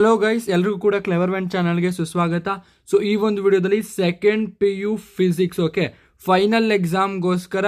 Hello guys, ಎಲ್ರಿಗೂ ಕೂಡ clever vent ಚಾನಲ್ಗೆ ಸುಸ್ವಾಗತ. ಸೊ ಈ ಒಂದು ವಿಡಿಯೋದಲ್ಲಿ ಸೆಕೆಂಡ್ PU ಫಿಸಿಕ್ಸ್ ಫೈನಲ್ ಎಕ್ಸಾಮ್ಗೋಸ್ಕರ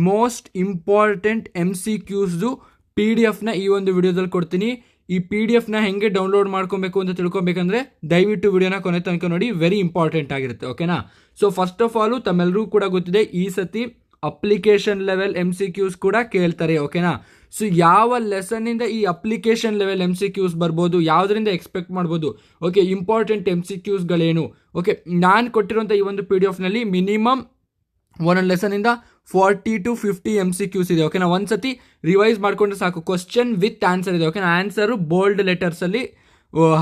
ಮೋಸ್ಟ್ ಇಂಪಾರ್ಟೆಂಟ್ MCQಸ್ದು PDF ಈ ಒಂದು ವಿಡಿಯೋದಲ್ಲಿ ಕೊಡ್ತೀನಿ. ಈ PDF ಹೆಂಗೆ ಡೌನ್ಲೋಡ್ ಮಾಡ್ಕೊಬೇಕು ಅಂತ ತಿಳ್ಕೊಬೇಕಂದ್ರೆ ದಯವಿಟ್ಟು ವಿಡಿಯೋನ ಕೊನೆ ತನಕ ನೋಡಿ, ವೆರಿ ಇಂಪಾರ್ಟೆಂಟ್ ಆಗಿರುತ್ತೆ. ಓಕೆನಾ? ಸೊ ಫಸ್ಟ್ ಆಫ್ ಆಲ್ ತಮ್ಮೆಲ್ಲರಿಗೂ ಕೂಡ ಗೊತ್ತಿದೆ, ಈ ಸತಿ ಅಪ್ಲಿಕೇಶನ್ ಲೆವೆಲ್ MCQs ಕೂಡ ಕೇಳ್ತಾರೆ. ಓಕೆನಾ? ಸೊ ಯಾವ ಲೆಸನ್ನಿಂದ ಈ ಅಪ್ಲಿಕೇಶನ್ ಲೆವೆಲ್ MCQs ಬರ್ಬೋದು, ಯಾವುದರಿಂದ ಎಕ್ಸ್ಪೆಕ್ಟ್ ಮಾಡ್ಬೋದು, ಓಕೆ, ಇಂಪಾರ್ಟೆಂಟ್ MCQsಗಳೇನು, ಓಕೆ, ನಾನು ಕೊಟ್ಟಿರುವಂಥ ಈ ಒಂದು PDF ಮಿನಿಮಮ್ ಒಂದೊಂದು ಲೆಸನ್ನಿಂದ 40 to 50 MCQs ಇದೆ. ಓಕೆನಾ? ಒಂದ್ಸತಿ ರಿವೈಸ್ ಮಾಡ್ಕೊಂಡ್ರೆ ಸಾಕು. ಕ್ವಶನ್ ವಿತ್ ಆನ್ಸರ್ ಇದೆ. ಓಕೆನಾ? ಆನ್ಸರು ಬೋಲ್ಡ್ ಲೆಟರ್ಸಲ್ಲಿ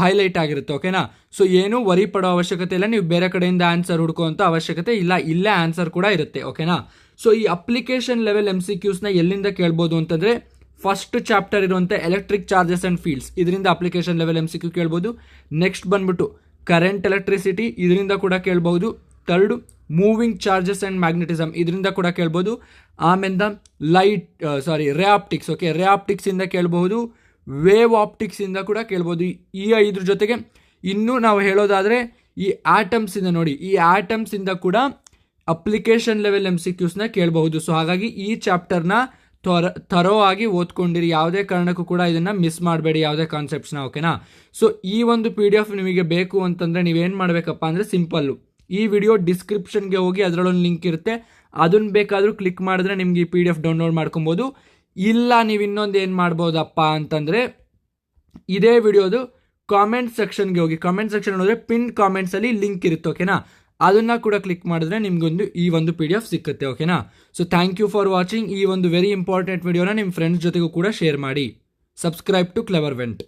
ಹೈಲೈಟ್ ಆಗಿರುತ್ತೆ. ಓಕೆನಾ? ಸೊ ಏನು ವರಿ ಪಡೋ ಅವಶ್ಯಕತೆ ಇಲ್ಲ, ನೀವು ಬೇರೆ ಕಡೆಯಿಂದ ಆನ್ಸರ್ ಹುಡ್ಕೋಂಥ ಅವಶ್ಯಕತೆ ಇಲ್ಲ, ಇಲ್ಲೇ ಆನ್ಸರ್ ಕೂಡ ಇರುತ್ತೆ. ಓಕೆನಾ? ಸೊ ಈ ಅಪ್ಲಿಕೇಶನ್ ಲೆವೆಲ್ MCQsನ ಎಲ್ಲಿಂದ ಕೇಳ್ಬೋದು ಅಂತಂದರೆ, ಫಸ್ಟ್ ಚಾಪ್ಟರ್ ಇರುವಂಥ ಎಲೆಕ್ಟ್ರಿಕ್ ಚಾರ್ಜಸ್ ಆ್ಯಂಡ್ ಫೀಲ್ಡ್ಸ್, ಇದರಿಂದ ಅಪ್ಲಿಕೇಶನ್ ಲೆವೆಲ್ MCQ ಕೇಳ್ಬೋದು. ನೆಕ್ಸ್ಟ್ ಬಂದ್ಬಿಟ್ಟು ಕರೆಂಟ್ ಎಲೆಕ್ಟ್ರಿಸಿಟಿ, ಇದರಿಂದ ಕೂಡ ಕೇಳ್ಬೋದು. Third moving charges and magnetism, ಇದರಿಂದ ಕೂಡ ಕೇಳ್ಬೋದು. ಆಮೇಲೆ ರೇ ಆಪ್ಟಿಕ್ಸ್, ಓಕೆ, ರೇ ಆಪ್ಟಿಕ್ಸಿಂದ ಕೇಳ್ಬೋದು. ವೇವ್ ಆಪ್ಟಿಕ್ಸಿಂದ ಕೂಡ ಕೇಳ್ಬೋದು. ಈ 5 ಜೊತೆಗೆ ಇನ್ನೂ ನಾವು ಹೇಳೋದಾದರೆ ಈ ಆಟಮ್ಸಿಂದ ನೋಡಿ, ಈ ಆಟಮ್ಸಿಂದ ಕೂಡ ಅಪ್ಲಿಕೇಶನ್ ಲೆವೆಲ್ MCQಸ್ನ ಕೇಳಬಹುದು. ಸೊ ಹಾಗಾಗಿ ಈ ಚಾಪ್ಟರ್ನ ಥರೋ ಆಗಿ ಓದ್ಕೊಂಡಿರಿ, ಯಾವುದೇ ಕಾರಣಕ್ಕೂ ಕೂಡ ಇದನ್ನು ಮಿಸ್ ಮಾಡಬೇಡಿ, ಯಾವುದೇ ಕಾನ್ಸೆಪ್ಟ್ಸ್ನ. ಓಕೆನಾ? ಸೊ ಈ ಒಂದು PDF ನಿಮಗೆ ಬೇಕು ಅಂತಂದರೆ ನೀವೇನು ಮಾಡಬೇಕಪ್ಪ ಅಂದರೆ ಸಿಂಪಲ್ಲು, ಈ ವಿಡಿಯೋ ಡಿಸ್ಕ್ರಿಪ್ಷನ್ಗೆ ಹೋಗಿ ಅದರಲ್ಲೊಂದು ಲಿಂಕ್ ಇರುತ್ತೆ, ಅದನ್ನು ಬೇಕಾದರೂ ಕ್ಲಿಕ್ ಮಾಡಿದ್ರೆ ನಿಮಗೆ ಈ PDF ಡೌನ್ಲೋಡ್ ಮಾಡ್ಕೊಬೋದು. ಇಲ್ಲ ನೀವು ಇನ್ನೊಂದು ಏನು ಮಾಡ್ಬೋದಪ್ಪ ಅಂತಂದರೆ, ಇದೇ ವಿಡಿಯೋದು ಕಾಮೆಂಟ್ ಸೆಕ್ಷನ್ಗೆ ಹೋಗಿ, ಕಾಮೆಂಟ್ ಸೆಕ್ಷನ್ ಹೋದರೆ ಪಿನ್ ಕಾಮೆಂಟ್ಸಲ್ಲಿ ಲಿಂಕ್ ಇರುತ್ತೆ. ಓಕೆನಾ? ಅದನ್ನು ಕೂಡ ಕ್ಲಿಕ್ ಮಾಡಿದ್ರೆ ನಿಮಗೊಂದು ಈ ಒಂದು PDF ಸಿಕ್ಕುತ್ತೆ. ಓಕೆನಾ? So thank you for watching. ಈ ಒಂದು ವೆರಿ ಇಂಪಾರ್ಟೆಂಟ್ ವಿಡಿಯೋನ ನಿಮ್ಮ ಫ್ರೆಂಡ್ಸ್ ಜೊತೆಗೂ ಕೂಡ ಶೇರ್ ಮಾಡಿ. Subscribe to clever vent.